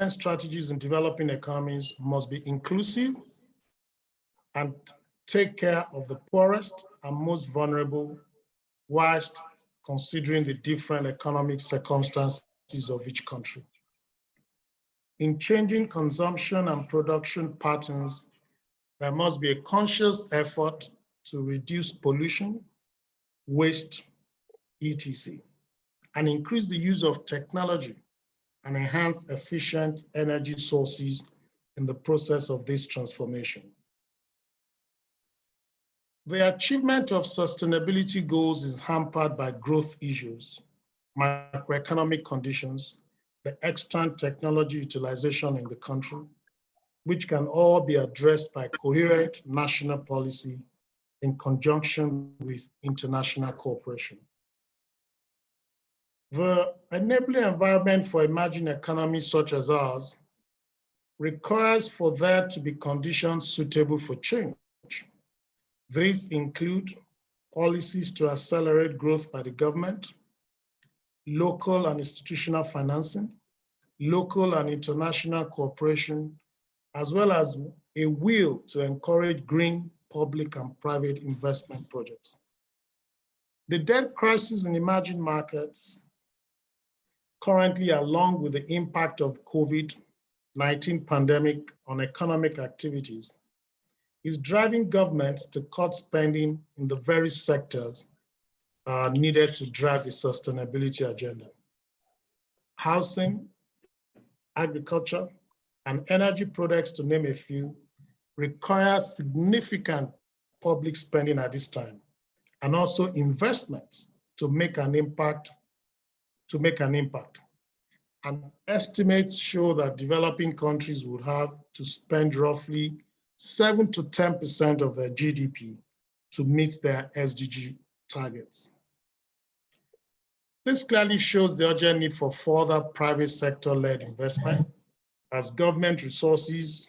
strategies in developing economies must be inclusive and take care of the poorest and most vulnerable, whilst considering the different economic circumstances of each country. In changing consumption and production patterns, there must be a conscious effort to reduce pollution, waste, etc., and increase the use of technology and enhance efficient energy sources in the process of this transformation. The achievement of sustainability goals is hampered by growth issues, macroeconomic conditions, the extant technology utilization in the country, which can all be addressed by coherent national policy in conjunction with international cooperation. The enabling environment for emerging economies such as ours requires for there to be conditions suitable for change. These include policies to accelerate growth by the government, local and institutional financing, local and international cooperation, as well as a will to encourage green public and private investment projects. The debt crisis in emerging markets currently, along with the impact of COVID-19 pandemic on economic activities, is driving governments to cut spending in the very sectors needed to drive the sustainability agenda. Housing, agriculture, and energy products, to name a few, require significant public spending at this time, and also investments to make an impact. And estimates show that developing countries would have to spend roughly 7 to 10% of their GDP to meet their SDG targets. This clearly shows the urgent need for further private sector-led investment, as government resources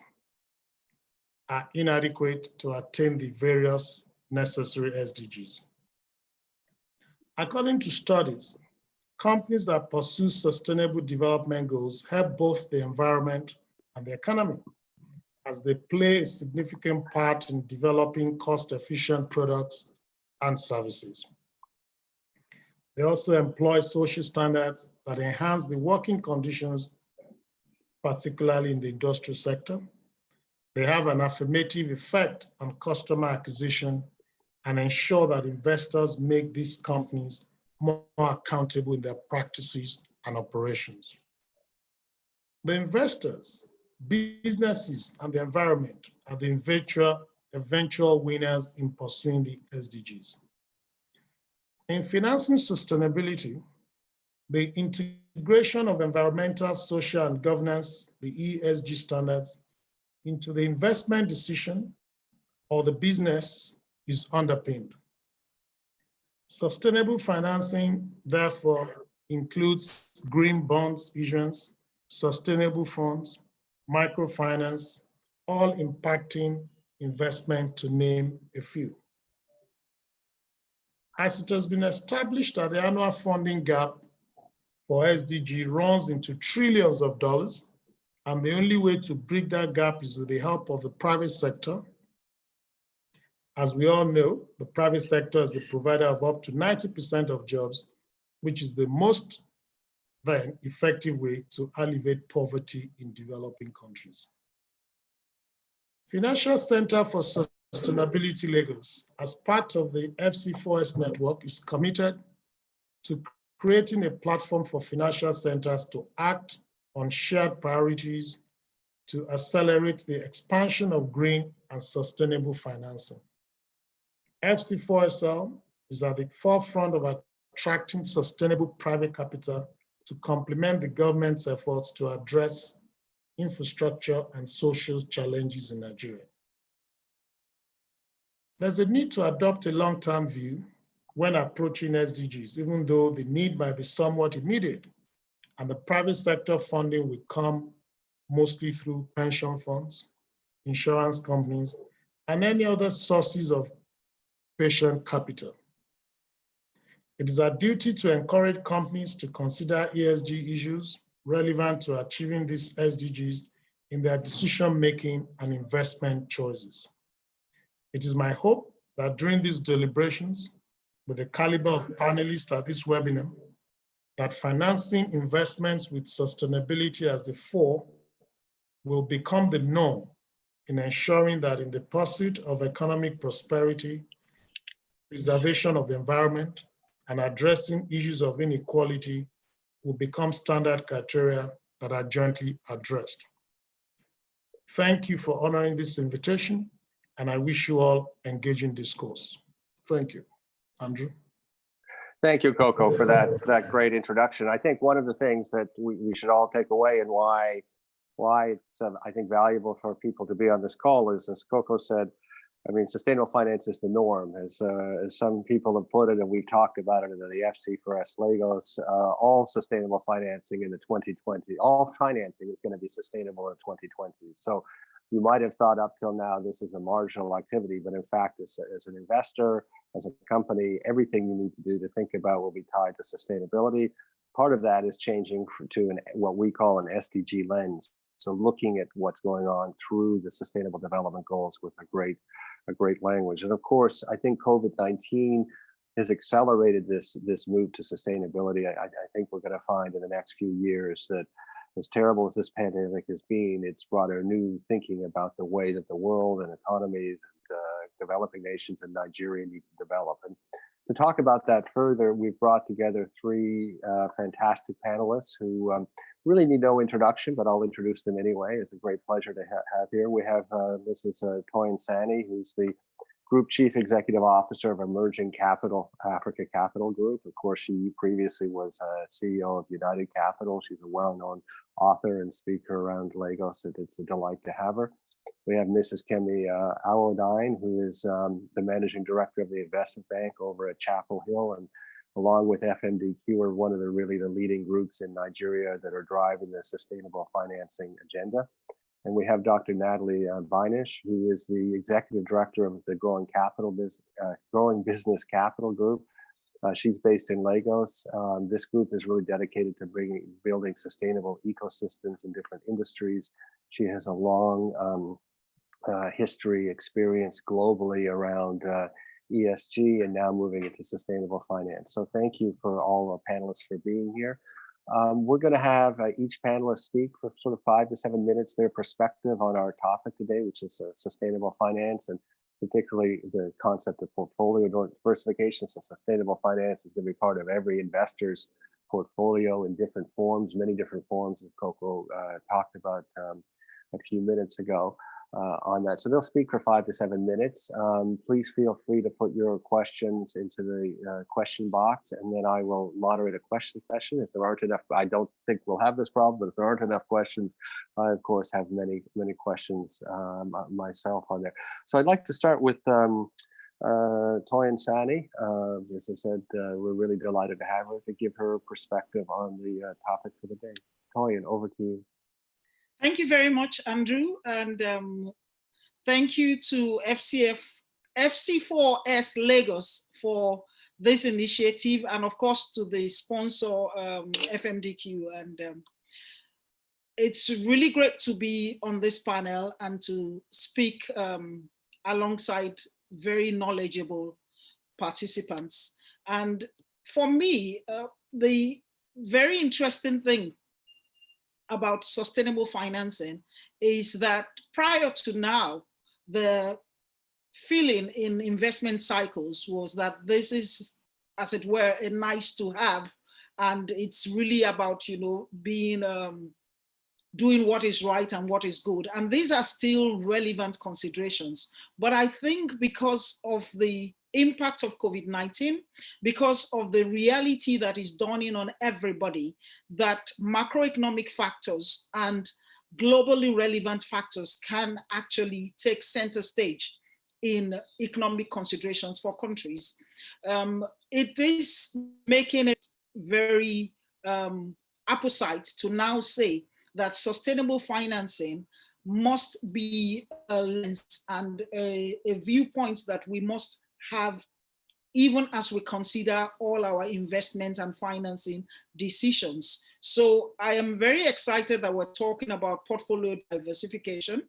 are inadequate to attain the various necessary SDGs. According to studies, companies that pursue sustainable development goals help both the environment and the economy, as they play a significant part in developing cost-efficient products and services. They also employ social standards that enhance the working conditions, particularly in the industrial sector. They have an affirmative effect on customer acquisition and ensure that investors make these companies more accountable in their practices and operations. The investors, businesses, and the environment are the eventual winners in pursuing the SDGs. In financing sustainability, the integration of environmental, social, and governance, the ESG standards, into the investment decision or the business is underpinned. Sustainable financing, therefore, includes green bonds issuance, sustainable funds, microfinance, all impacting investment, to name a few. As it has been established that the annual funding gap for SDG runs into trillions of dollars, and the only way to bridge that gap is with the help of the private sector. As we all know, the private sector is the provider of up to 90% of jobs, which is the most then effective way to alleviate poverty in developing countries. Financial Center for Sustainability Lagos, as part of the FC4S network, is committed to creating a platform for financial centers to act on shared priorities to accelerate the expansion of green and sustainable financing. FC4SL is at the forefront of attracting sustainable private capital to complement the government's efforts to address infrastructure and social challenges in Nigeria. There's a need to adopt a long-term view when approaching SDGs, even though the need might be somewhat immediate, and the private sector funding will come mostly through pension funds, insurance companies, and any other sources of patient capital. It is our duty to encourage companies to consider ESG issues relevant to achieving these SDGs in their decision-making and investment choices. It is my hope that during these deliberations, with the caliber of panelists at this webinar, that financing investments with sustainability as the fore will become the norm in ensuring that in the pursuit of economic prosperity, preservation of the environment, and addressing issues of inequality will become standard criteria that are jointly addressed. Thank you for honoring this invitation, and I wish you all engaging discourse. Thank you. Andrew. Thank you, Coco, for that great introduction. I think one of the things that we should all take away, and why it's I think valuable for people to be on this call is, as Coco said, I mean, sustainable finance is the norm, as some people have put it, and we've talked about it in the FC4S Lagos. All sustainable financing in the 2020, all financing is going to be sustainable in 2020. So you might have thought up till now this is a marginal activity, but in fact, as an investor, as a company, everything you need to do to think about will be tied to sustainability. Part of that is changing to what we call an SDG lens. So looking at what's going on through the Sustainable Development Goals with a great language. And of course, I think COVID-19 has accelerated this move to sustainability. I think we're going to find in the next few years that, as terrible as this pandemic has been, it's brought a new thinking about the way that the world and economies and developing nations in Nigeria need to develop. And to talk about that further, we've brought together three fantastic panelists who really need no introduction, but I'll introduce them anyway. It's a great pleasure to have here. We have Mrs. Toyin Sani, who's the Group Chief Executive Officer of Emerging Capital, Africa Capital Group. Of course, she previously was CEO of United Capital. She's a well-known author and speaker around Lagos. It's a delight to have her. We have Mrs. Kemi Awodine, who is the Managing Director of the Investment Bank over at Chapel Hill, and along with FMDQ are one of the leading groups in Nigeria that are driving the sustainable financing agenda. And we have Dr. Natalie Beinish, who is the Executive Director of the Growing Business Capital Group. She's based in Lagos. This group is really dedicated to building sustainable ecosystems in different industries. She has a long history, experience globally around ESG and now moving into sustainable finance. So thank you for all the panelists for being here. We're going to have each panelist speak for sort of 5 to 7 minutes, their perspective on our topic today, which is sustainable finance, and particularly the concept of portfolio diversification. So sustainable finance is going to be part of every investor's portfolio in different forms, many different forms that Coco talked about a few minutes ago. On that. So they'll speak for 5 to 7 minutes. Please feel free to put your questions into the question box, and then I will moderate a question session. If there aren't enough, I don't think we'll have this problem, but if there aren't enough questions, I of course have many questions myself on there. So I'd like to start with Toyin Sani. As I said, we're really delighted to have her to give her perspective on the topic for the day. Toyin, over to you. Thank you very much, Andrew, and thank you to FC4S Lagos for this initiative, and of course to the sponsor, FMDQ. And it's really great to be on this panel and to speak alongside very knowledgeable participants. And for me, the very interesting thing about sustainable financing is that prior to now, the feeling in investment cycles was that this is, as it were, a nice to have, and it's really about, you know, being doing what is right and what is good. And these are still relevant considerations. But I think because of the impact of COVID-19, because of the reality that is dawning on everybody, that macroeconomic factors and globally relevant factors can actually take center stage in economic considerations for countries. It is making it very apposite to now say that sustainable financing must be a lens and a viewpoint that we must have even as we consider all our investments and financing decisions. So I am very excited that we're talking about portfolio diversification.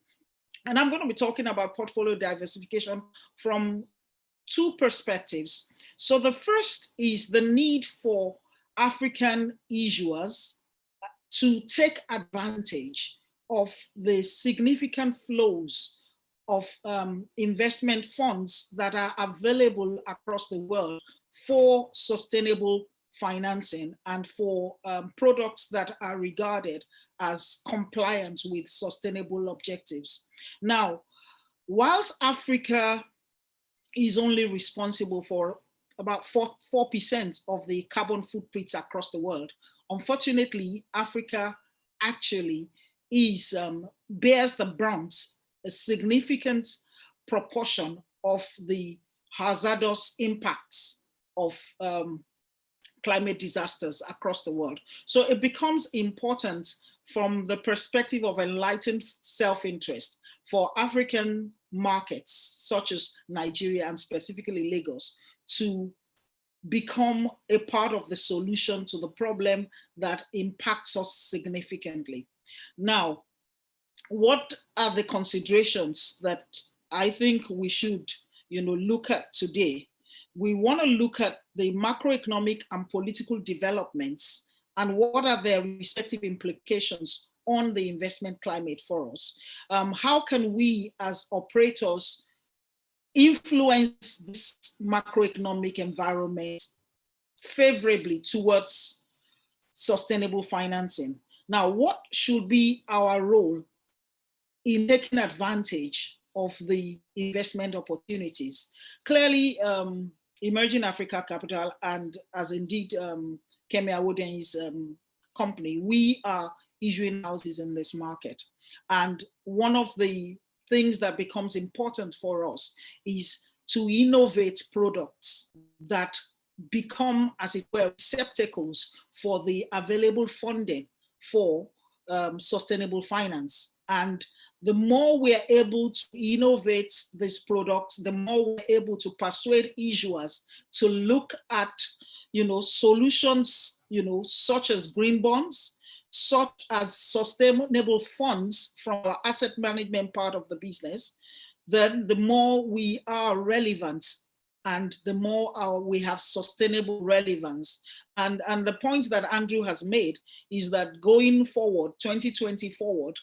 And I'm going to be talking about portfolio diversification from two perspectives. So the first is the need for African issuers to take advantage of the significant flows of investment funds that are available across the world for sustainable financing and for products that are regarded as compliant with sustainable objectives. Now, whilst Africa is only responsible for about 4% of the carbon footprints across the world, unfortunately, Africa actually bears the brunt, a significant proportion of the hazardous impacts of climate disasters across the world. So it becomes important from the perspective of enlightened self-interest for African markets, such as Nigeria and specifically Lagos, to become a part of the solution to the problem that impacts us significantly. Now, what are the considerations that I think we should, look at today? We want to look at the macroeconomic and political developments and what are their respective implications on the investment climate for us. How can we as operators influence this macroeconomic environment favorably towards sustainable financing? Now, what should be our role in taking advantage of the investment opportunities? Clearly, Emerging Africa Capital, and as indeed Kemi Awoden's company, we are issuing houses in this market. And one of the things that becomes important for us is to innovate products that become, as it were, receptacles for the available funding for sustainable finance. And the more we are able to innovate these products, the more we're able to persuade issuers to look at, solutions, such as green bonds, such as sustainable funds from our asset management part of the business. Then the more we are relevant and the more we have sustainable relevance. And the point that Andrew has made is that going forward, 2020 forward,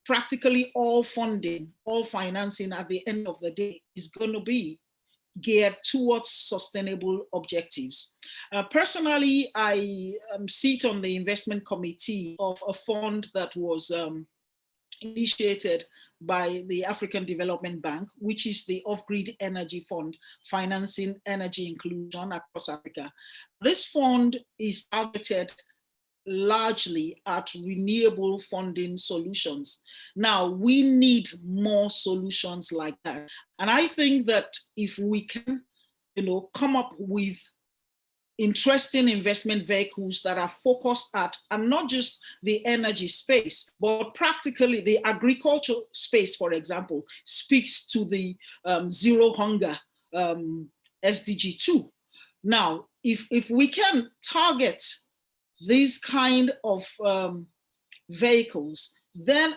practically all funding, all financing at the end of the day is going to be geared towards sustainable objectives. Personally, I sit on the investment committee of a fund that was initiated by the African Development Bank, which is the Off-Grid Energy Fund, financing energy inclusion across Africa. This fund is targeted largely at renewable funding solutions. Now, we need more solutions like that. And I think that if we can, come up with interesting investment vehicles that are focused at, and not just the energy space, but practically the agricultural space, for example, speaks to the zero hunger SDG 2. Now, if we can target these kind of vehicles, then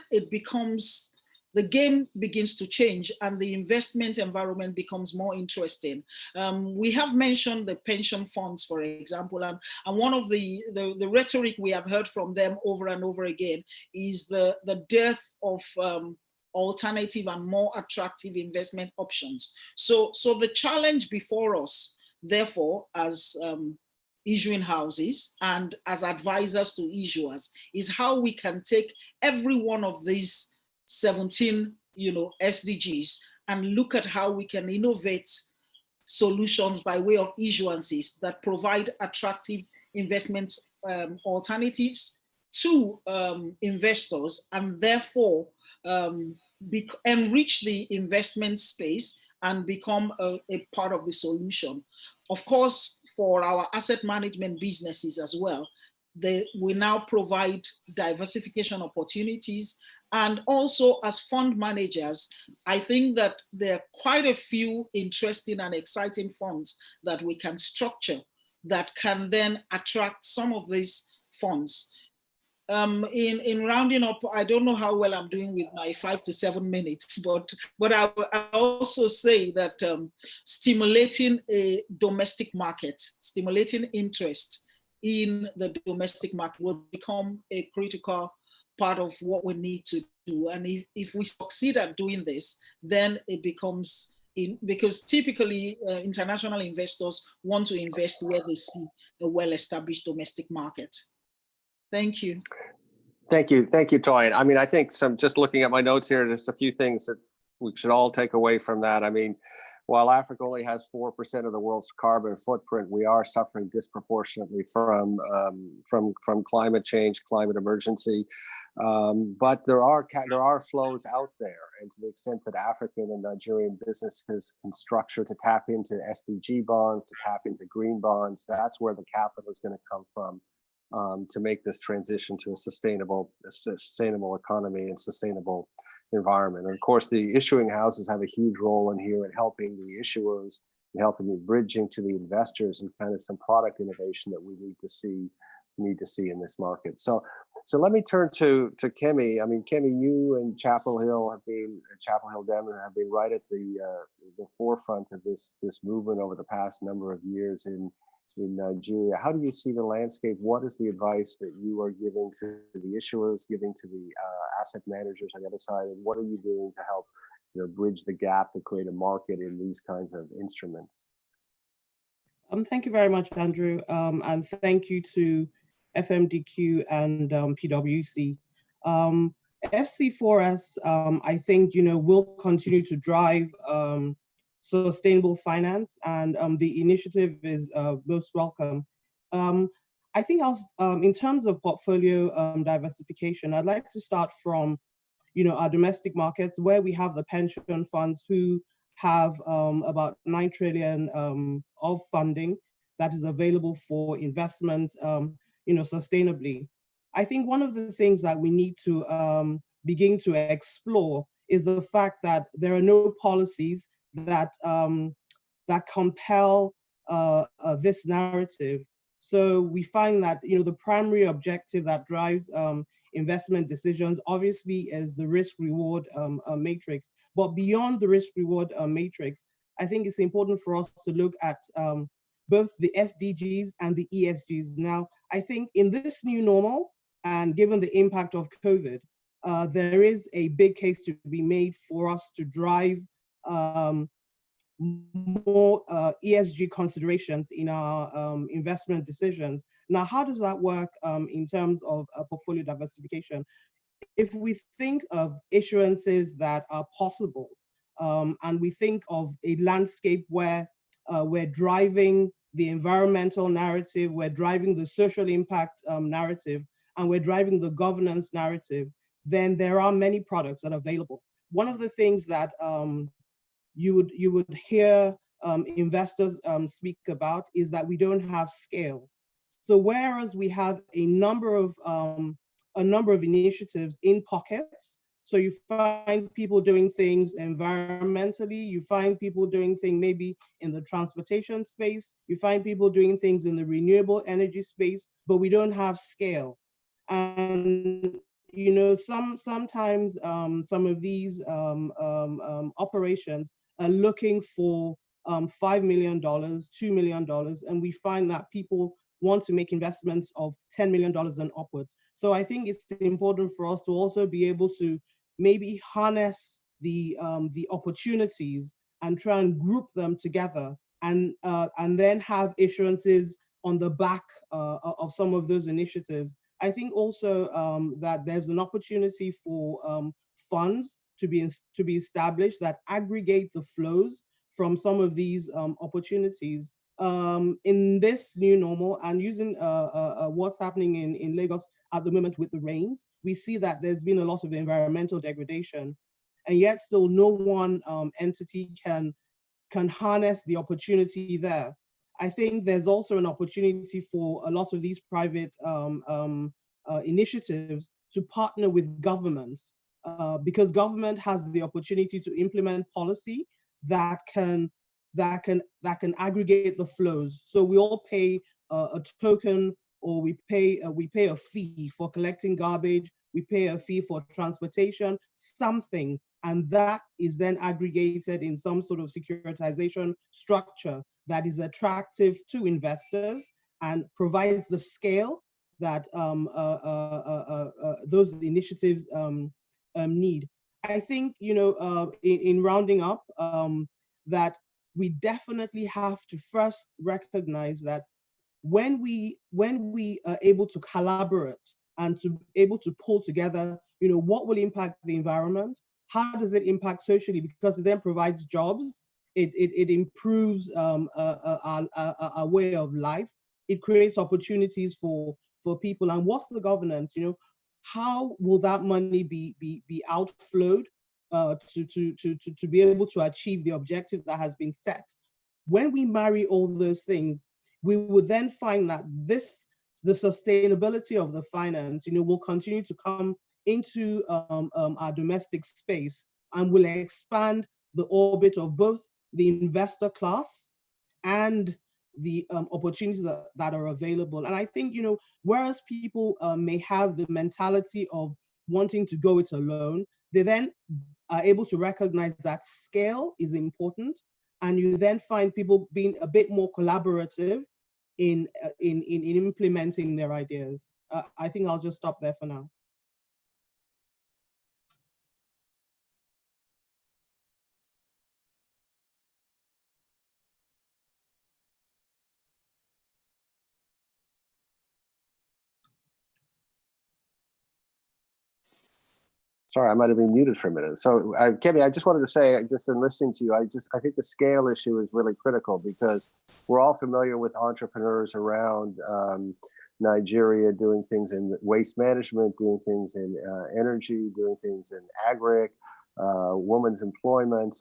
the game begins to change and the investment environment becomes more interesting. We have mentioned the pension funds, for example, and one of the rhetoric we have heard from them over and over again is the dearth of alternative and more attractive investment options. So the challenge before us, therefore, as issuing houses and as advisors to issuers, is how we can take every one of these 17 SDGs and look at how we can innovate solutions by way of issuances that provide attractive investment alternatives to investors, and therefore enrich the investment space and become a part of the solution. Of course, for our asset management businesses as well, we now provide diversification opportunities And also as fund managers, I think that there are quite a few interesting and exciting funds that we can structure that can then attract some of these funds. In rounding up, I don't know how well I'm doing with my 5 to 7 minutes, but I also say that stimulating a domestic market, stimulating interest in the domestic market will become a critical part of what we need to do. And if we succeed at doing this, then it becomes because typically international investors want to invest where they see a well-established domestic market. Thank you. Thank you, Toyin. I mean, I think just looking at my notes here, just a few things that we should all take away from that. I mean, while Africa only has 4% of the world's carbon footprint, we are suffering disproportionately from climate change, climate emergency. But there are flows out there, and to the extent that African and Nigerian businesses can structure to tap into SDG bonds, to tap into green bonds, that's where the capital is going to come from to make this transition to a sustainable economy and sustainable environment. And of course, the issuing houses have a huge role in here in helping the issuers, and helping the bridging to the investors, and kind of some product innovation that we need to see in this market. So let me turn to Kemi. I mean, Kemi, you and Chapel Hill Denver have been right at the forefront of this movement over the past number of years in Nigeria. How do you see the landscape? What is the advice that you are giving to the issuers, giving to the asset managers on the other side, and what are you doing to help bridge the gap to create a market in these kinds of instruments? Thank you very much, Andrew, and thank you to FMDQ and PwC. FC4S, I think, will continue to drive sustainable finance, and the initiative is most welcome. I think in terms of portfolio diversification, I'd like to start from, our domestic markets, where we have the pension funds who have about 9 trillion of funding that is available for investment, sustainably. I think one of the things that we need to begin to explore is the fact that there are no policies that compel this narrative. So we find that the primary objective that drives investment decisions obviously is the risk-reward matrix. But beyond the risk-reward matrix, I think it's important for us to look at both the SDGs and the ESGs. Now, I think in this new normal, and given the impact of COVID, there is a big case to be made for us to drive more ESG considerations in our investment decisions. Now, how does that work in terms of portfolio diversification? If we think of issuances that are possible, and we think of a landscape where we're driving the environmental narrative, we're driving the social impact narrative, and we're driving the governance narrative, then there are many products that are available. One of the things that you would hear investors speak about is that we don't have scale. So whereas we have a number of initiatives in pockets, so you find people doing things environmentally, you find people doing things maybe in the transportation space, you find people doing things in the renewable energy space, but we don't have scale. And sometimes some of these operations are looking for $5 million, $2 million, and we find that people want to make investments of $10 million and upwards. So I think it's important for us to also be able to maybe harness the opportunities and try and group them together, and then have issuances on the back of some of those initiatives. I think also that there's an opportunity for funds to be established that aggregate the flows from some of these opportunities in this new normal. And using what's happening in Lagos at the moment with the rains, we see that there's been a lot of environmental degradation, and yet still no one entity can harness the opportunity there. I think there's also an opportunity for a lot of these private initiatives to partner with governments because government has the opportunity to implement policy that can aggregate the flows. So we all pay a token, or we pay a fee for collecting garbage, we pay a fee for transportation, something, and that is then aggregated in some sort of securitization structure that is attractive to investors and provides the scale that those initiatives need. I think, in rounding up, that we definitely have to first recognize that when we are able to collaborate and to able to pull together, what will impact the environment? How does it impact socially? Because it then provides jobs. It improves our way of life. It creates opportunities for people. And what's the governance? How will that money be outflowed to be able to achieve the objective that has been set? When we marry all those things, we would then find that the sustainability of the finance, will continue to come into our domestic space and will expand the orbit of both the investor class and the opportunities that are available. And I think, whereas people may have the mentality of wanting to go it alone, they then are able to recognize that scale is important. And you then find people being a bit more collaborative in implementing their ideas. I think I'll just stop there for now. Sorry, I might have been muted for a minute. So, Kemi, I just wanted to say, just in listening to you, I think the scale issue is really critical, because we're all familiar with entrepreneurs around Nigeria doing things in waste management, doing things in energy, doing things in agri, women's employment,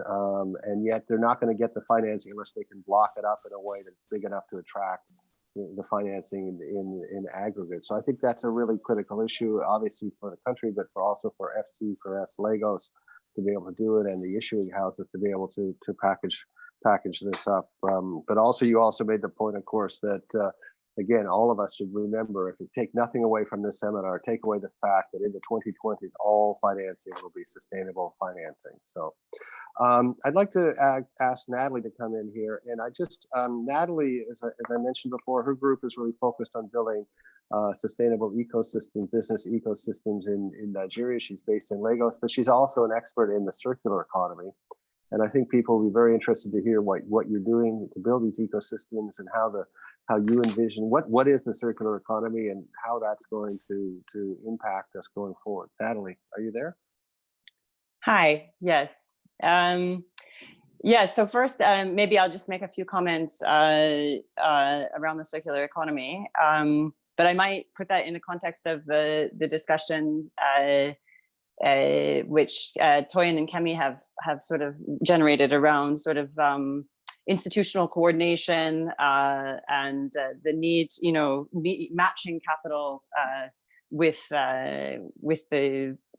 and yet they're not going to get the financing unless they can block it up in a way that's big enough to attract the financing in aggregate. So I think that's a really critical issue, obviously for the country, but also for FC, for Lagos to be able to do it, and the issuing houses to be able to package this up. But also, you also made the point, of course, that again, all of us should remember, if you take nothing away from this seminar, take away the fact that in the 2020s, all financing will be sustainable financing. So I'd like to ask Natalie to come in here. And I just, Natalie, as I mentioned before, her group is really focused on building sustainable ecosystem, business ecosystems in Nigeria. She's based in Lagos, but she's also an expert in the circular economy. And I think people will be very interested to hear what you're doing to build these ecosystems, and how you envision what is the circular economy and how that's going to impact us going forward. Natalie, are you there? Hi, yes. Yeah, so first, maybe I'll just make a few comments around the circular economy, but I might put that in the context of the discussion which Toyin and Kemi have sort of generated around sort of institutional coordination and the need, matching capital with the,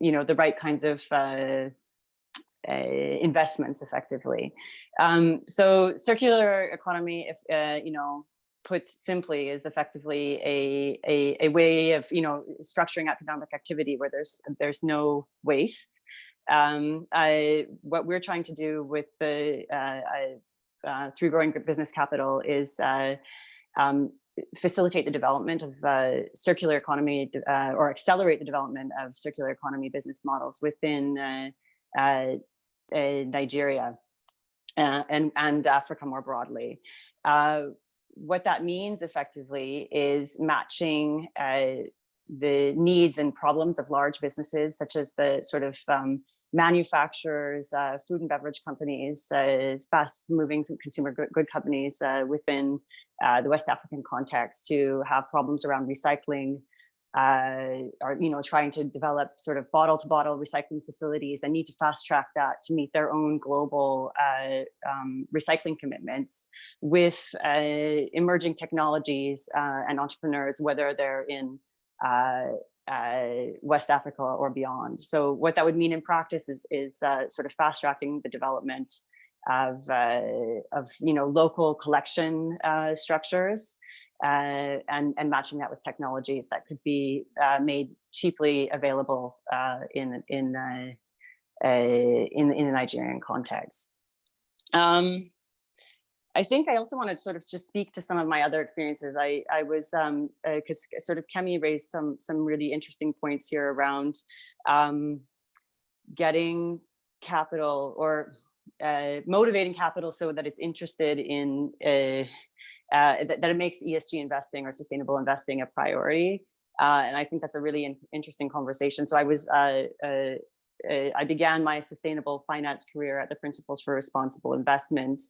the right kinds of investments effectively. So circular economy, if, put simply, is effectively a way of, structuring economic activity where there's no waste. What we're trying to do with the through growing business capital is facilitate the development of circular economy or accelerate the development of circular economy business models within Nigeria and Africa more broadly. What that means effectively is matching the needs and problems of large businesses, such as the sort of manufacturers, food and beverage companies, fast-moving consumer good companies within the West African context, to have problems around recycling, are trying to develop sort of bottle-to-bottle recycling facilities and need to fast-track that to meet their own global recycling commitments with emerging technologies and entrepreneurs, whether they're in West Africa or beyond. So what that would mean in practice is sort of fast tracking the development of local collection structures and matching that with technologies that could be made cheaply available in the Nigerian context. I think I also want to sort of just speak to some of my other experiences. I was, because sort of Kemi raised some really interesting points here around getting capital or motivating capital so that it's interested in, that it makes ESG investing or sustainable investing a priority. And I think that's a really interesting conversation. So I began my sustainable finance career at the Principles for Responsible Investment,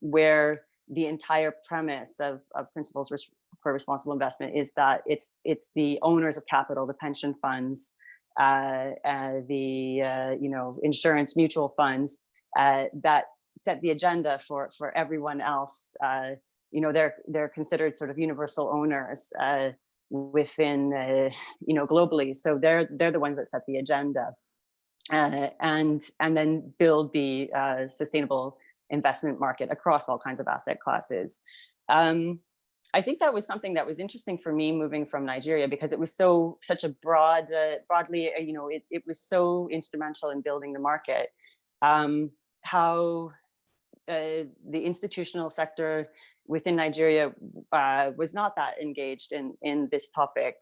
where the entire premise of Principles for Responsible Investment is that it's the owners of capital, the pension funds, the insurance mutual funds that set the agenda for everyone else. They're considered sort of universal owners within globally. So they're the ones that set the agenda and then build the sustainable investment market across all kinds of asset classes. I think that was something that was interesting for me moving from Nigeria, because it was such a broadly, it was so instrumental in building the market. How the institutional sector within Nigeria was not that engaged in this topic.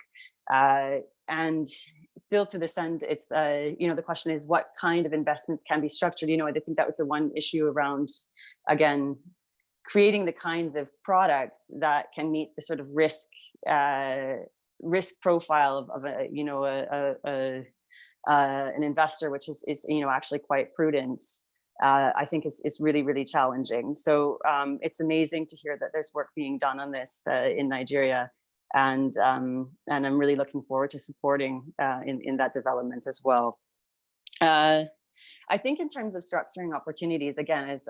And still to this end, it's, the question is what kind of investments can be structured? I think that was the one issue around, again, creating the kinds of products that can meet the sort of risk profile of an investor, which is actually quite prudent. I think is really, really challenging. So it's amazing to hear that there's work being done on this in Nigeria. And I'm really looking forward to supporting in that development as well. I think in terms of structuring opportunities, again, as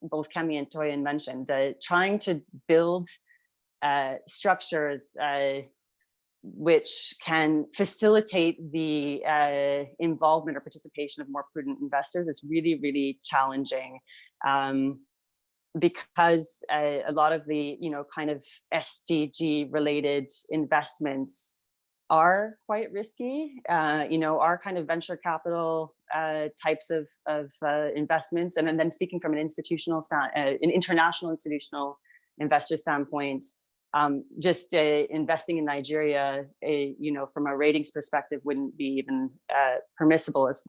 both Kemi and Toyin mentioned, trying to build structures which can facilitate the involvement or participation of more prudent investors is really, really challenging. Because a lot of the, kind of SDG related investments are quite risky, are kind of venture capital types of investments. And then speaking from an international institutional investor standpoint, just investing in Nigeria, from a ratings perspective, wouldn't be even permissible as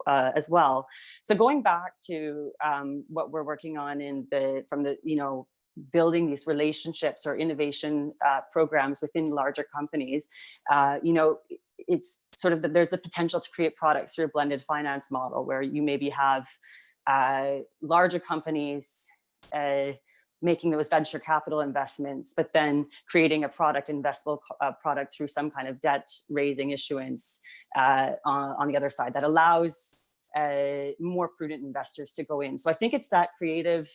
well. So going back to what we're working on building these relationships or innovation programs within larger companies, it's sort of there's the potential to create products through a blended finance model where you maybe have larger companies making those venture capital investments, but then creating a investable product through some kind of debt raising issuance on the other side that allows more prudent investors to go in. So I think it's that creative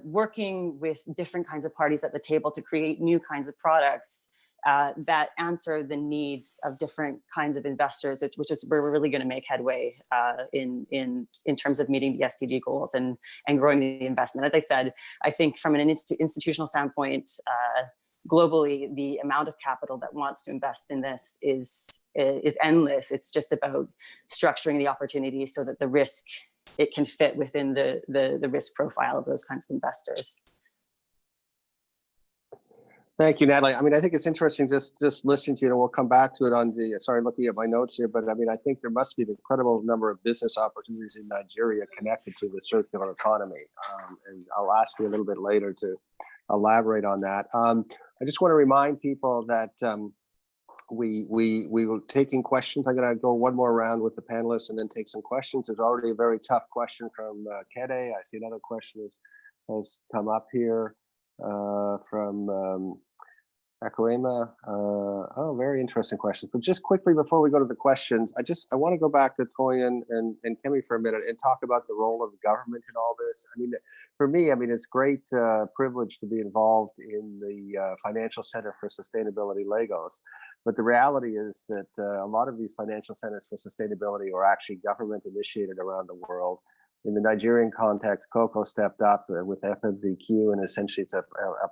working with different kinds of parties at the table to create new kinds of products that answer the needs of different kinds of investors, which is where we're really going to make headway in terms of meeting the SDG goals and growing the investment. As I said, I think from an institutional standpoint, globally, the amount of capital that wants to invest in this is endless. It's just about structuring the opportunity so that the risk, it can fit within the risk profile of those kinds of investors. Thank you, Natalie. I mean, I think it's interesting just listening to you, and we'll come back to it on the, sorry, looking at my notes here, but I mean, I think there must be an incredible number of business opportunities in Nigeria connected to the circular economy. And I'll ask you a little bit later to elaborate on that. I just want to remind people that we were taking questions. I'm going to go one more round with the panelists and then take some questions. There's already a very tough question from Kede. I see another question has come up here from Akawema, oh, very interesting questions. But just quickly before we go to the questions, I want to go back to Toyin and Kemi for a minute and talk about the role of the government in all this. I mean, for me, I mean, it's great privilege to be involved in the Financial Center for Sustainability Lagos. But the reality is that a lot of these financial centers for sustainability are actually government initiated around the world. In the Nigerian context, Coco stepped up with FMDQ, and essentially it's a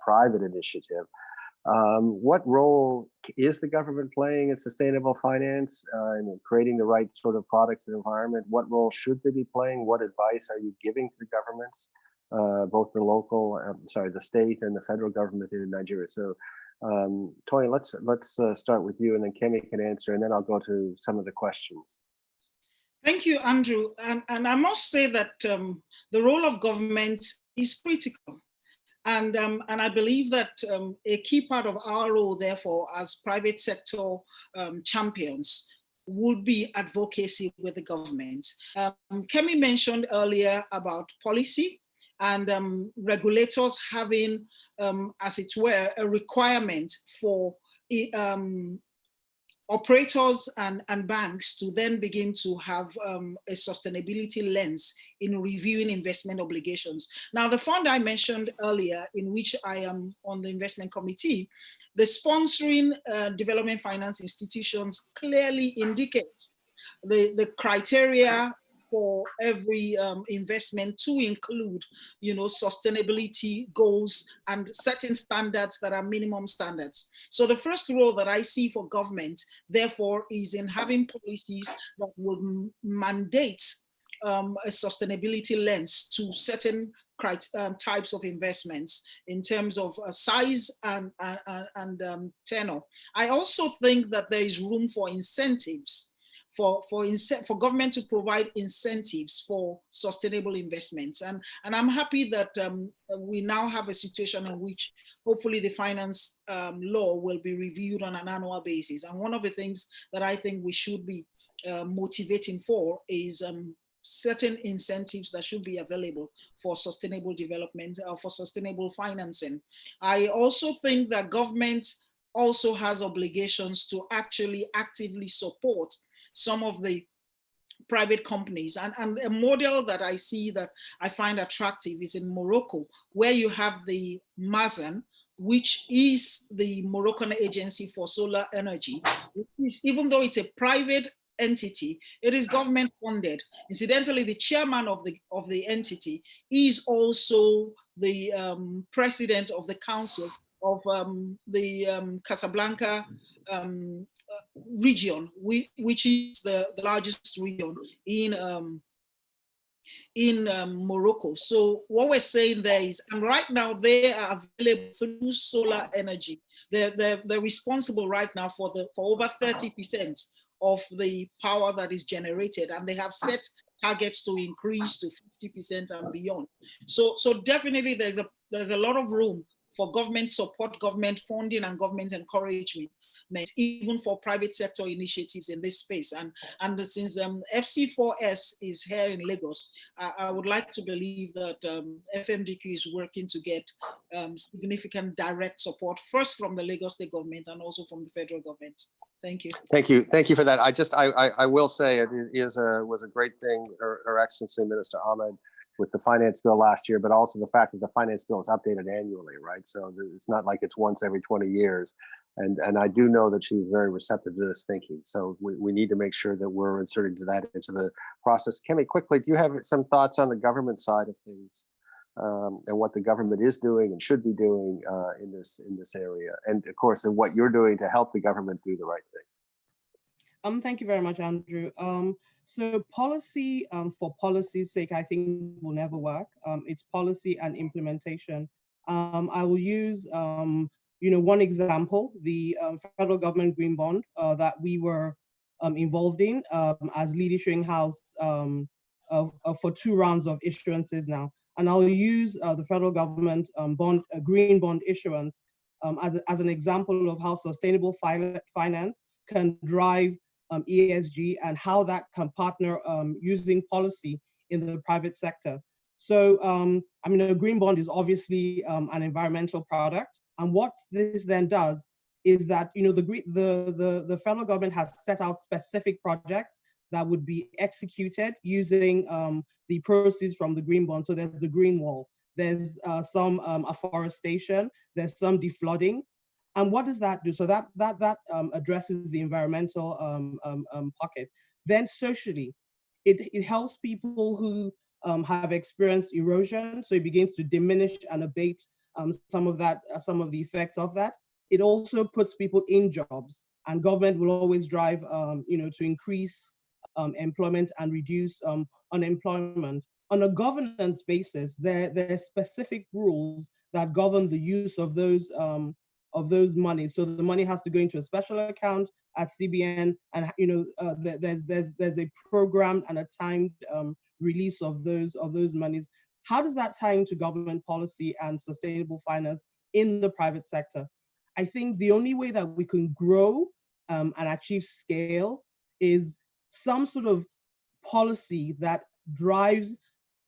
private initiative. What role is the government playing in sustainable finance and creating the right sort of products and environment? What role should they be playing? What advice are you giving to the governments, both the local, the state and the federal government in Nigeria? So, Toyin, let's start with you, and then Kemi can answer, and then I'll go to some of the questions. Thank you, Andrew. And I must say that the role of government is critical. And I believe that a key part of our role, therefore, as private sector champions, would be advocacy with the government. Kemi mentioned earlier about policy and regulators having, as it were, a requirement for operators and banks to then begin to have a sustainability lens in reviewing investment obligations. Now, the fund I mentioned earlier, in which I am on the investment committee, the sponsoring development finance institutions clearly indicate the criteria for every investment to include, sustainability goals and certain standards that are minimum standards. So the first role that I see for government, therefore, is in having policies that will mandate a sustainability lens to certain types of investments in terms of size and tenor. I also think that there is room for incentives for government to provide incentives for sustainable investments. And I'm happy that we now have a situation in which hopefully the finance law will be reviewed on an annual basis. And one of the things that I think we should be motivating for is certain incentives that should be available for sustainable development, for sustainable financing. I also think that government also has obligations to actually actively support some of the private companies. And a model that I see that I find attractive is in Morocco, where you have the MAZAN, which is the Moroccan Agency for Solar Energy, which is, even though it's a private entity, it is government funded. Incidentally, the chairman of the entity is also the president of the council of the Casablanca region, which is the largest region in Morocco. So what we're saying there is, and right now they are available through solar energy. They're responsible right now for over 30% of the power that is generated, and they have set targets to increase to 50% and beyond. So definitely there's a lot of room for government support, government funding, and government encouragement, even for private sector initiatives in this space. And since FC4S is here in Lagos, I would like to believe that FMDQ is working to get significant direct support, first from the Lagos state government and also from the federal government. Thank you. Thank you for that. I will say it was a great thing, Her Excellency Minister Ahmed, with the finance bill last year, but also the fact that the finance bill is updated annually, right? So it's not like it's once every 20 years. And I do know that she's very receptive to this thinking. So we need to make sure that we're inserting into the process. Kemi, quickly, do you have some thoughts on the government side of things and what the government is doing and should be doing in this area? And of course, and what you're doing to help the government do the right thing. Thank you very much, Andrew. So policy for policy's sake, I think will never work. It's policy and implementation. I will use, one example, the federal government green bond that we were involved in as lead issuing house for 2 rounds of issuances now. And I'll use the federal government green bond issuance as an example of how sustainable finance can drive ESG and how that can partner using policy in the private sector. So, a green bond is obviously an environmental product. And what this then does is that, you know, the federal government has set out specific projects that would be executed using the proceeds from the green bond. So there's the green wall, there's some afforestation, there's some deflooding. And what does that do? So that addresses the environmental pocket. Then socially, it helps people who have experienced erosion. So it begins to diminish and abate some of the effects of that. It also puts people in jobs, and government will always drive, you know, to increase employment and reduce unemployment. On a governance basis, there are specific rules that govern the use of those monies. So the money has to go into a special account at CBN, and you know, there's a programmed and a timed release of those monies. How does that tie into government policy and sustainable finance in the private sector? I think the only way that we can grow and achieve scale is some sort of policy that drives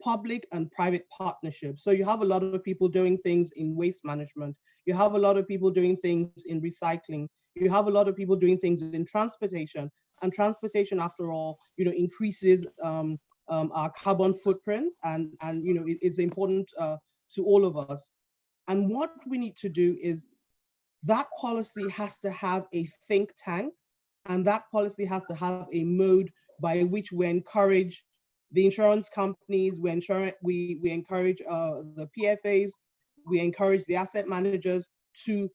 public and private partnerships. So you have a lot of people doing things in waste management. You have a lot of people doing things in recycling. You have a lot of people doing things in transportation. And transportation, after all, you know, increases our carbon footprint, and you know, it's important to all of us. And what we need to do is, that policy has to have a think tank, and that policy has to have a mode by which we encourage the insurance companies, we encourage the PFAs, we encourage the asset managers to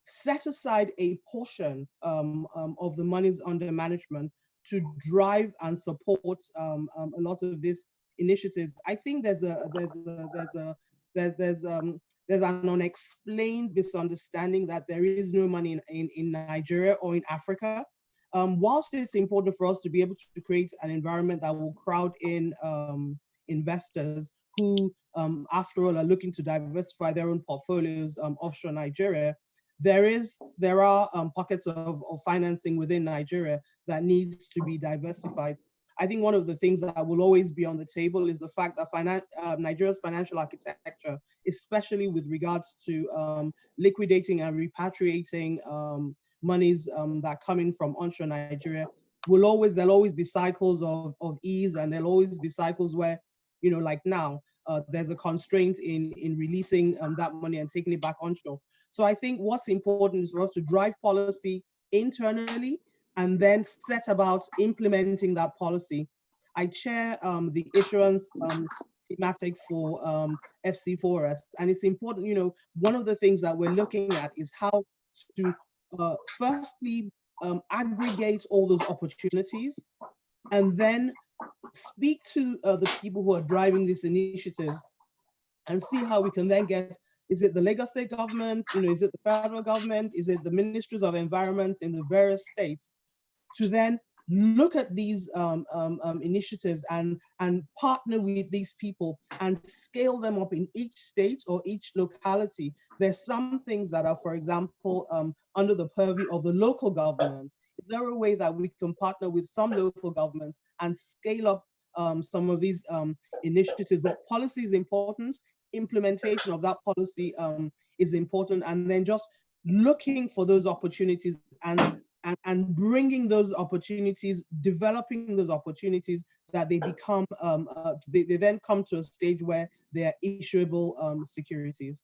set aside a portion of the monies under management to drive and support a lot of these initiatives. I think there's an unexplained misunderstanding that there is no money in Nigeria or in Africa. Whilst it's important for us to be able to create an environment that will crowd in investors who, after all, are looking to diversify their own portfolios offshore Nigeria, there are pockets of financing within Nigeria that needs to be diversified. I think one of the things that will always be on the table is the fact that Nigeria's financial architecture, especially with regards to liquidating and repatriating monies that come in from onshore Nigeria, there'll always be cycles of ease, and there'll always be cycles where, you know, like now, there's a constraint in releasing that money and taking it back onshore. So I think what's important is for us to drive policy internally and then set about implementing that policy. I chair the issuance thematic for FC4S, and it's important, you know, one of the things that we're looking at is how to firstly aggregate all those opportunities, and then speak to the people who are driving these initiatives and see how we can then get, is it the Lagos state government, you know, is it the federal government, is it the ministries of environment in the various states, to then look at these initiatives and partner with these people and scale them up in each state or each locality. There's some things that are, for example, under the purview of the local governments. Is there a way that we can partner with some local governments and scale up some of these initiatives? But policy is important. Implementation of that policy is important. And then just looking for those opportunities and bringing those opportunities, developing those opportunities, that they become, they then come to a stage where they are issuable securities.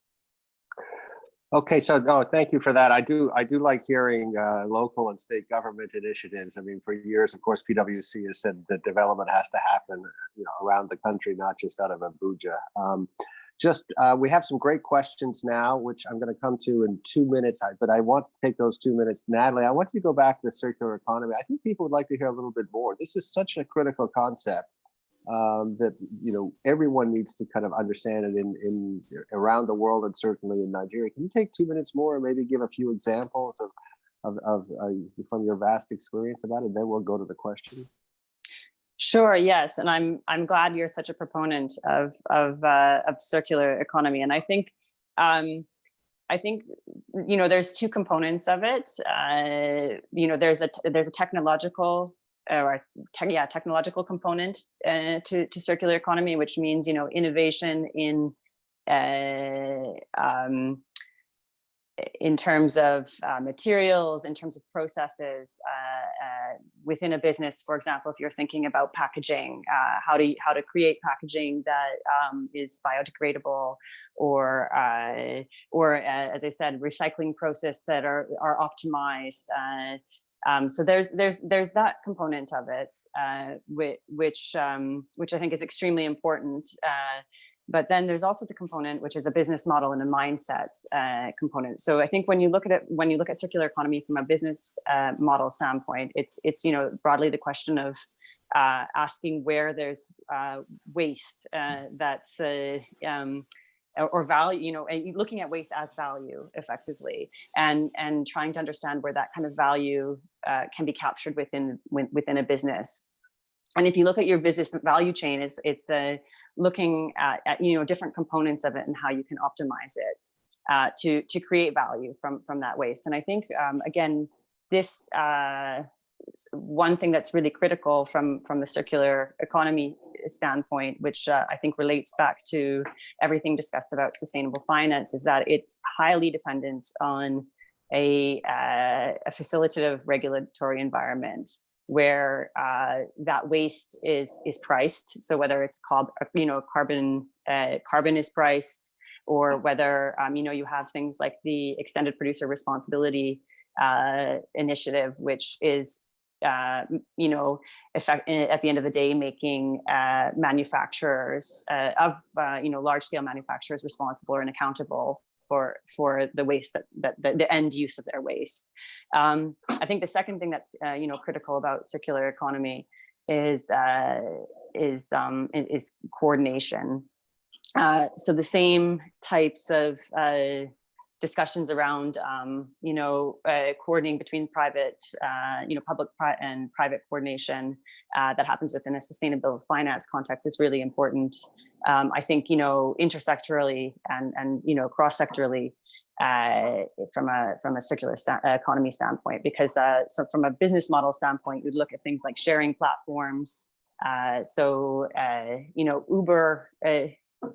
Okay, so thank you for that. I do like hearing local and state government initiatives. I mean, for years, of course, PwC has said that development has to happen, you know, around the country, not just out of Abuja. We have some great questions now, which I'm going to come to in 2 minutes, but I want to take those 2 minutes. Natalie, I want you to go back to the circular economy. I think people would like to hear a little bit more. This is such a critical concept that, you know, everyone needs to kind of understand it in around the world, and certainly in Nigeria. Can you take 2 minutes more and maybe give a few examples of from your vast experience about it, and then we'll go to the question. Sure. Yes, and I'm glad you're such a proponent of circular economy, and I think you know, there's two components of it. You know, there's a technological technological component to circular economy, which means, you know, innovation in in terms of materials, in terms of processes within a business. For example, if you're thinking about packaging, how to create packaging that is biodegradable, or as I said, recycling process that are optimized. So there's that component of it, which I think is extremely important. But then there's also the component, which is a business model and a mindset component. So I think when you look at circular economy from a business model standpoint, it's broadly the question of asking where there's waste that's or value, and looking at waste as value effectively, and trying to understand where that kind of value can be captured within a business. And if you look at your business value chain, it's looking at different components of it and how you can optimize it to create value from that waste. And I think again, this one thing that's really critical from the circular economy standpoint, which I think relates back to everything discussed about sustainable finance, is that it's highly dependent on a facilitative regulatory environment where that waste is priced. So whether it's carbon is priced, or whether you have things like the extended producer responsibility initiative, which is at the end of the day making manufacturers of large scale manufacturers responsible and accountable for the waste that the end use of their waste. I think the second thing that's critical about circular economy is coordination. So the same types of discussions around coordinating between public and private coordination that happens within a sustainable finance context is really important. I think intersectorally and cross-sectorally from a circular economy standpoint, because so from a business model standpoint, you'd look at things like sharing platforms. Uber.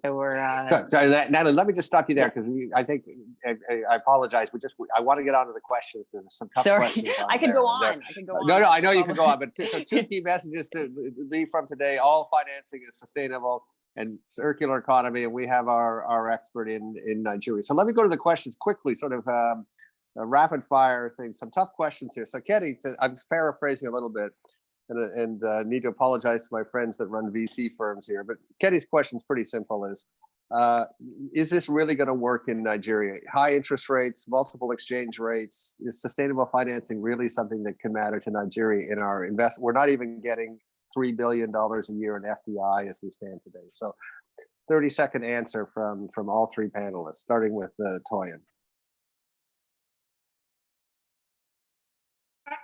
Sorry, Natalie, let me just stop you there, because I think I apologize. I want to get on to the questions, because there's some tough questions. I can go on. No, I know you can go on, but so two key messages to leave from today: all financing is sustainable and circular economy, and we have our expert in Nigeria. So let me go to the questions quickly, sort of rapid fire things. Some tough questions here. So Kenny, I'm paraphrasing a little bit, and need to apologize to my friends that run VC firms here. But Kenny's question is pretty simple: is this really going to work in Nigeria? High interest rates, multiple exchange rates. Is sustainable financing really something that can matter to Nigeria in our investment? We're not even getting $3 billion a year in FDI as we stand today. So 30-second answer from all three panelists, starting with Toyin.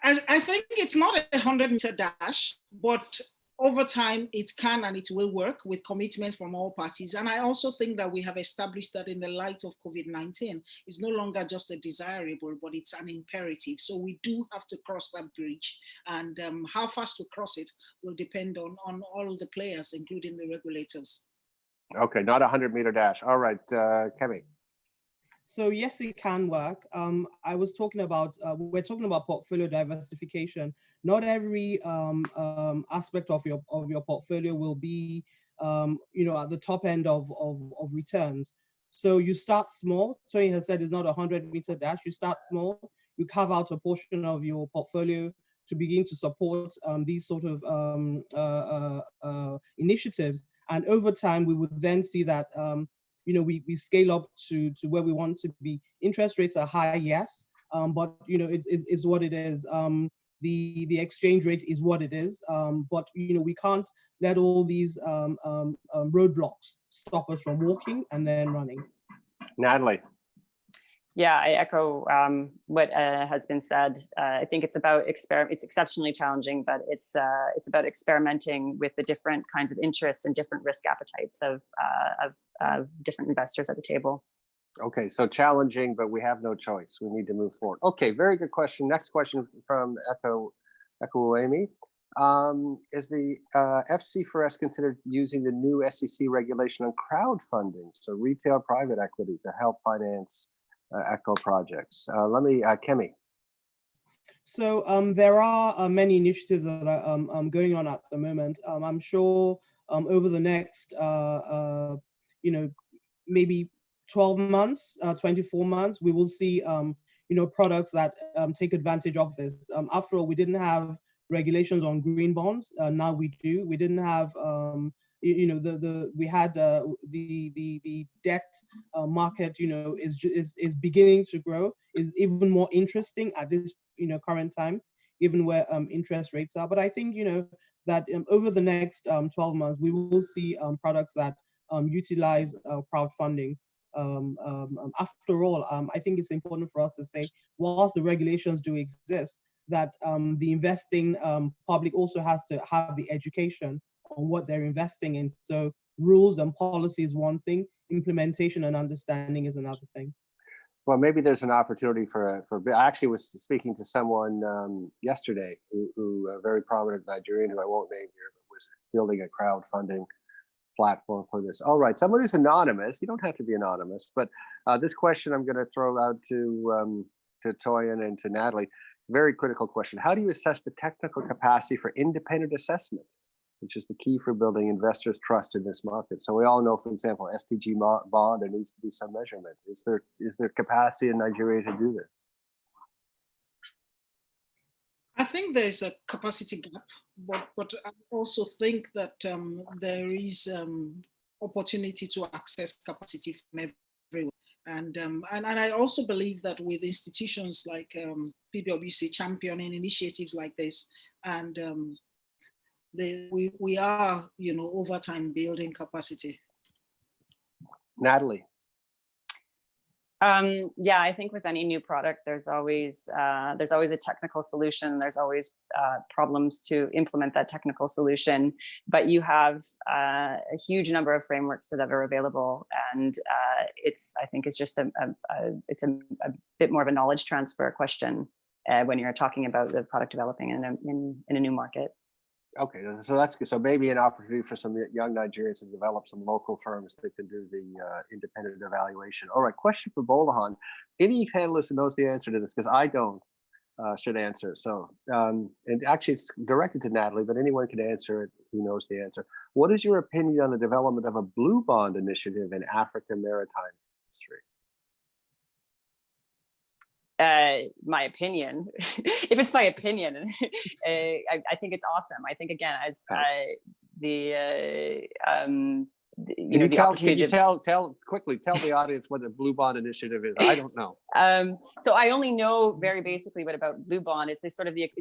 I think it's not a 100-meter dash, but over time it can and it will work with commitment from all parties. And I also think that we have established that in the light of COVID-19, it's no longer just a desirable, but it's an imperative. So we do have to cross that bridge, and how fast we cross it will depend on all the players, including the regulators. Okay, not a 100-meter dash. All right, Kemi. So yes, it can work. I was talking about, we're talking about portfolio diversification. Not every aspect of your portfolio will be, at the top end of returns. So you start small. Tony has said it's not a 100-meter dash. You start small. You carve out a portion of your portfolio to begin to support these sort of initiatives. And over time, we would then see that we scale up to where we want to be. Interest rates are high, yes, but it's what it is. The exchange rate is what it is, but we can't let all these roadblocks stop us from walking and then running. Natalie. Yeah, I echo what has been said. I think it's about it's exceptionally challenging, but it's about experimenting with the different kinds of interests and different risk appetites of different investors at the table. Okay, so challenging, but we have no choice. We need to move forward. Okay, very good question. Next question from Echo Amy. Is the FC4S considered using the new SEC regulation on crowdfunding, so retail private equity, to help finance eco projects. Let me, Kemi. So there are many initiatives that are going on at the moment. I'm sure over the next, maybe 12 months, 24 months, we will see, products that take advantage of this. After all, we didn't have regulations on green bonds. Now we do. We didn't have, we had the debt market, is beginning to grow, is even more interesting at this current time, given where interest rates are. But I think that over the next 12 months, we will see products that utilize crowdfunding. After all, I think it's important for us to say, whilst the regulations do exist, that the investing public also has to have the education on what they're investing in. So rules and policy is one thing, implementation and understanding is another thing. Well, maybe there's an opportunity for I actually was speaking to someone yesterday who a very prominent Nigerian who I won't name here, but was building a crowdfunding platform for this. All right, someone who's anonymous, you don't have to be anonymous, but this question I'm going to throw out to Toyin and to Natalie. Very critical question. How do you assess the technical capacity for independent assessment, which is the key for building investors' trust in this market? So we all know, for example, SDG bond, there needs to be some measurement. Is there capacity in Nigeria to do this? I think there's a capacity gap, but I also think that there is opportunity to access capacity from everywhere. And I also believe that with institutions like PwC championing initiatives like this, and we are, over time building capacity. Natalie. Yeah, I think with any new product, there's always a technical solution. There's always problems to implement that technical solution, but you have a huge number of frameworks that are available, and I think it's just a bit more of a knowledge transfer question when you're talking about the product developing in a new market. Okay, so that's good. So maybe an opportunity for some young Nigerians to develop some local firms that can do the independent evaluation. All right, question for Bolahan. Any panelist who knows the answer to this, because I don't, should answer. So, and actually it's directed to Natalie, but anyone can answer it who knows the answer. What is your opinion on the development of a blue bond initiative in African maritime industry? My opinion, if it's my opinion, I think it's awesome. I think, again, as Can you tell quickly, tell the audience what the Blue Bond Initiative is? I don't know. So I only know very basically about Blue Bond. It's it's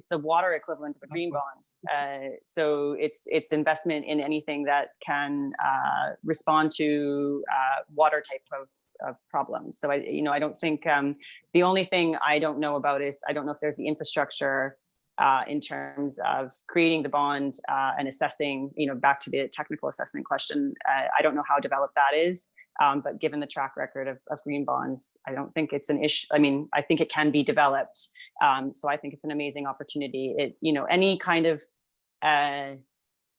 the water equivalent of a green bond. So it's investment in anything that can respond to water type of problems. So I don't think the only thing I don't know about is I don't know if there's the infrastructure in terms of creating the bond and assessing, back to the technical assessment question. I don't know how developed that is, but given the track record of green bonds, I don't think it's an issue. I mean, I think it can be developed. So I think it's an amazing opportunity. Any kind of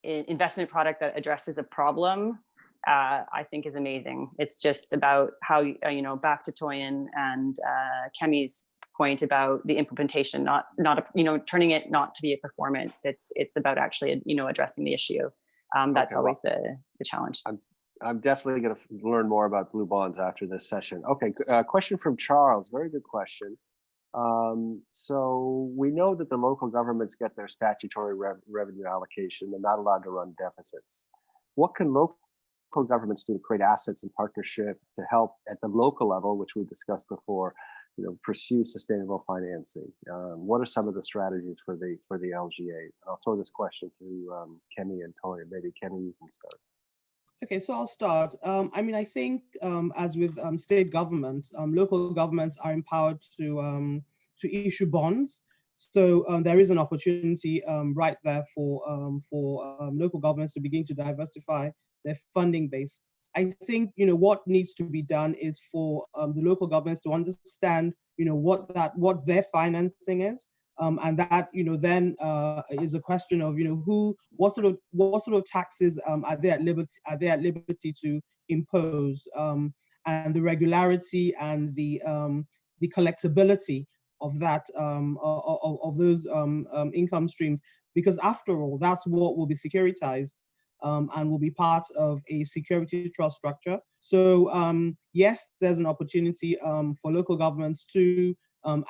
investment product that addresses a problem, I think is amazing. It's just about how, back to Toyin and Kemi's point about the implementation, not turning it not to be a performance. It's about actually addressing the issue. That's okay, always the challenge. I'm definitely going to learn more about blue bonds after this session. Okay, question from Charles. Very good question. So we know that the local governments get their statutory revenue allocation. They're not allowed to run deficits. What can local governments do to create assets and partnership to help at the local level, which we discussed before, pursue sustainable financing? What are some of the strategies for the LGAs? And I'll throw this question to Kemi and Toyin. Maybe Kemi, you can start. Okay, so I'll start. I think as with state governments, local governments are empowered to issue bonds. So there is an opportunity right there for local governments to begin to diversify their funding base. I think what needs to be done is for the local governments to understand what their financing is, and that then is a question of what sort of taxes are they at liberty to impose, and the regularity and the collectability of that of those income streams, because after all, that's what will be securitized and will be part of a security trust structure. So yes, there's an opportunity for local governments to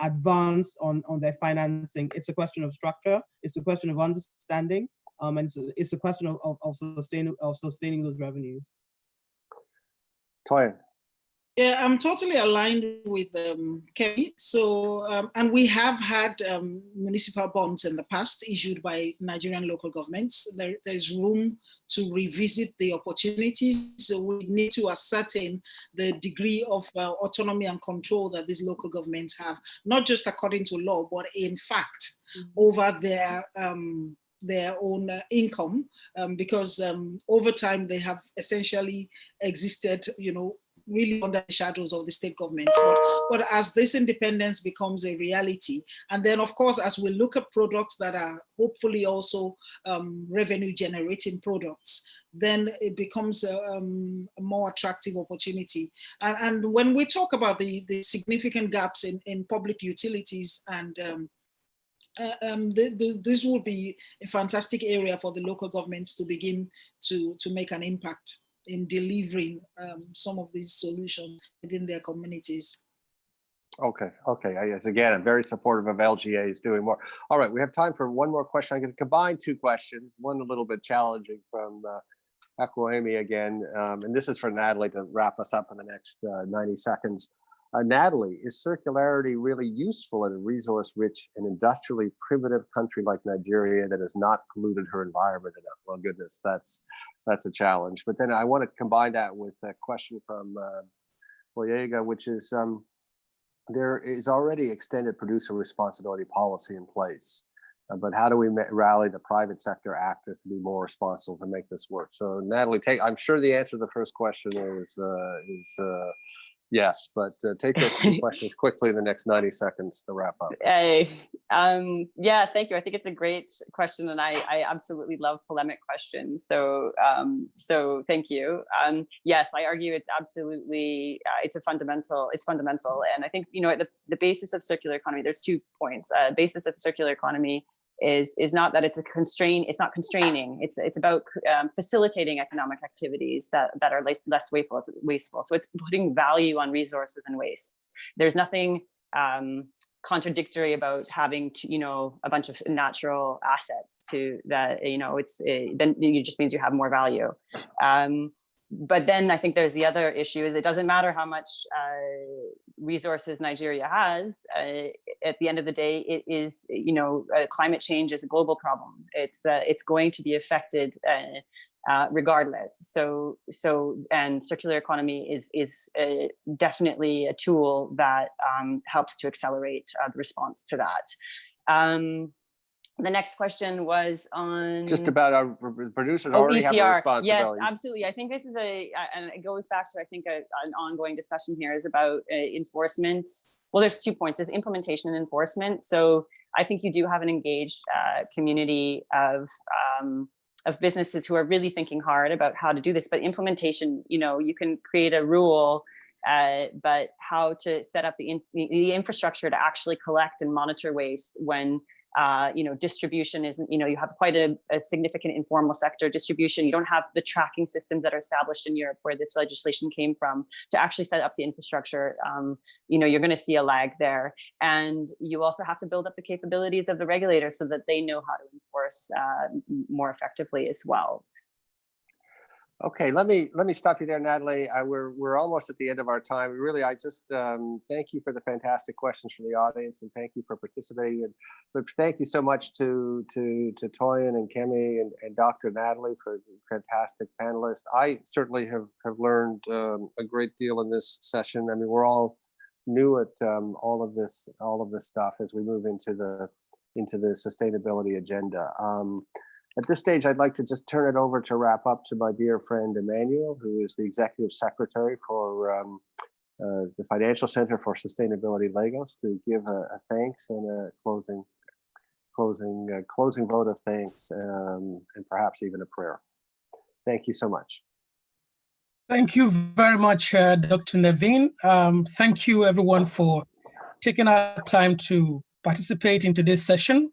advance on their financing. It's a question of structure. It's a question of understanding, and it's a question of sustaining those revenues. Toyin. Yeah, I'm totally aligned with Kemi. So, and we have had municipal bonds in the past issued by Nigerian local governments. There's room to revisit the opportunities. So we need to ascertain the degree of autonomy and control that these local governments have, not just according to law, but in fact, over their own income, because over time they have essentially existed, really under the shadows of the state governments. But as this independence becomes a reality, and then of course, as we look at products that are hopefully also revenue generating products, then it becomes a more attractive opportunity. And when we talk about the significant gaps in public utilities and this will be a fantastic area for the local governments to begin to make an impact in delivering some of these solutions within their communities. Okay. Yes, again, I'm very supportive of LGAs doing more. All right, we have time for one more question. I'm going to combine two questions, one a little bit challenging from Akwaemi again, and this is for Natalie to wrap us up in the next 90 seconds. Natalie, is circularity really useful in a resource-rich and industrially primitive country like Nigeria that has not polluted her environment enough? Well, goodness, that's a challenge. But then I want to combine that with a question from Boyega, which is there is already extended producer responsibility policy in place, but how do we rally the private sector actors to be more responsible to make this work? So Natalie, I'm sure the answer to the first question is yes, but take those two questions quickly in the next 90 seconds to wrap up. Yeah, thank you. I think it's a great question, and I absolutely love polemic questions. So thank you. Yes, I argue it's absolutely it's fundamental, and I think at the basis of circular economy, there's 2 points. Basis of circular economy is not that it's not constraining. It's about facilitating economic activities that are less wasteful. So it's putting value on resources and waste. There's nothing contradictory about having a bunch of natural assets to that. Then it just means you have more value. But then I think there's the other issue is it doesn't matter how much resources Nigeria has. At the end of the day, it is, climate change is a global problem. It's going to be affected regardless. So and circular economy is definitely a tool that helps to accelerate the response to that. The next question was on just about our producers already have a responsibility. Yes, absolutely. I think this is and it goes back to an ongoing discussion here is about enforcement. Well, there's 2 points: there's implementation and enforcement. So I think you do have an engaged community of businesses who are really thinking hard about how to do this. But implementation, you can create a rule, but how to set up the infrastructure to actually collect and monitor waste when distribution isn't, you have quite a significant informal sector distribution. You don't have the tracking systems that are established in Europe where this legislation came from to actually set up the infrastructure. You're going to see a lag there. And you also have to build up the capabilities of the regulators so that they know how to enforce more effectively as well. Okay, let me stop you there, Natalie. We're almost at the end of our time. I just thank you for the fantastic questions from the audience, and thank you for participating. And thank you so much to Toyin and Kemi and Dr. Natalie for fantastic panelists. I certainly have learned a great deal in this session. I mean, we're all new at all of this stuff as we move into the sustainability agenda. At this stage, I'd like to just turn it over to wrap up to my dear friend Emmanuel, who is the Executive Secretary for the Financial Center for Sustainability Lagos, to give a thanks and a closing vote of thanks, and perhaps even a prayer. Thank you so much. Thank you very much, Dr. Naveen. Thank you, everyone, for taking our time to participate in today's session.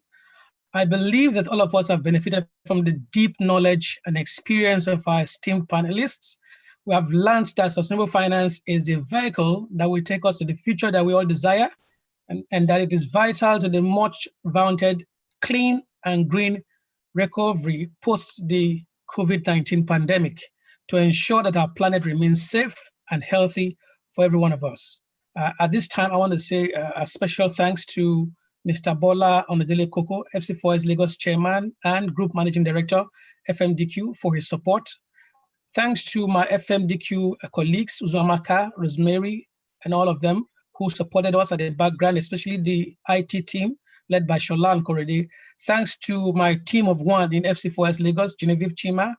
I believe that all of us have benefited from the deep knowledge and experience of our esteemed panelists. We have learned that sustainable finance is the vehicle that will take us to the future that we all desire, and that it is vital to the much vaunted clean and green recovery post the COVID-19 pandemic to ensure that our planet remains safe and healthy for every one of us. At this time, I want to say a special thanks to Mr. Bola Onodele Koko, FC4S Lagos Chairman and Group Managing Director, FMDQ, for his support. Thanks to my FMDQ colleagues, Uzamaka, Rosemary, and all of them who supported us at the background, especially the IT team led by Shola and Korede. Thanks to my team of one in FC4S Lagos, Genevieve Chima,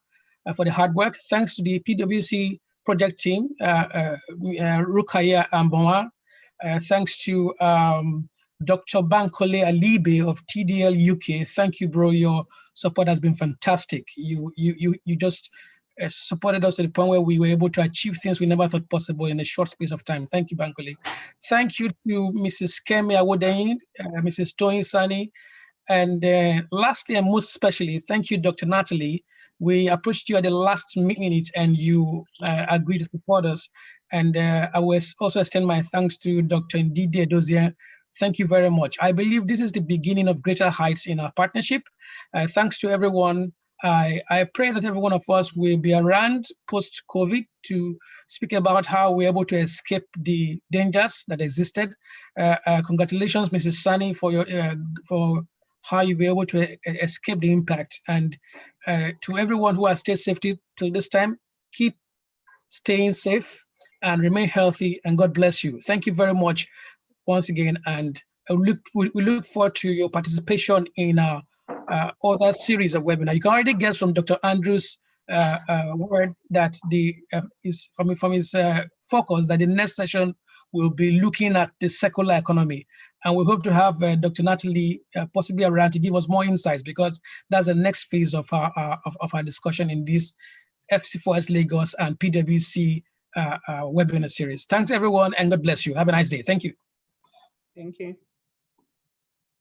for the hard work. Thanks to the PwC project team, Rukaya Ambonwa. Thanks to Dr. Bankole Alibe of TDL UK. Thank you, bro. Your support has been fantastic. You just supported us to the point where we were able to achieve things we never thought possible in a short space of time. Thank you, Bankole. Thank you to Mrs. Kemi Awodayin, Mrs. Toyin Sani, and lastly and most especially, thank you, Dr. Natalie. We approached you at the last minute and you agreed to support us. And I will also extend my thanks to Dr. Ndidi Edozie. Thank you very much. I believe this is the beginning of greater heights in our partnership. Thanks to everyone. I pray that every one of us will be around post-COVID to speak about how we're able to escape the dangers that existed. Congratulations, Mrs. Sani, for how you were able to escape the impact. And to everyone who has stayed safe till this time, keep staying safe and remain healthy, and God bless you. Thank you very much once again, and we look forward to your participation in our other series of webinars. You can already guess from Dr. Andrews' word that is from his focus that the next session will be looking at the circular economy. And we hope to have Dr. Natalie possibly around to give us more insights, because that's the next phase of our discussion in this FC4S Lagos and PwC webinar series. Thanks, everyone, and God bless you. Have a nice day. Thank you. Thank you.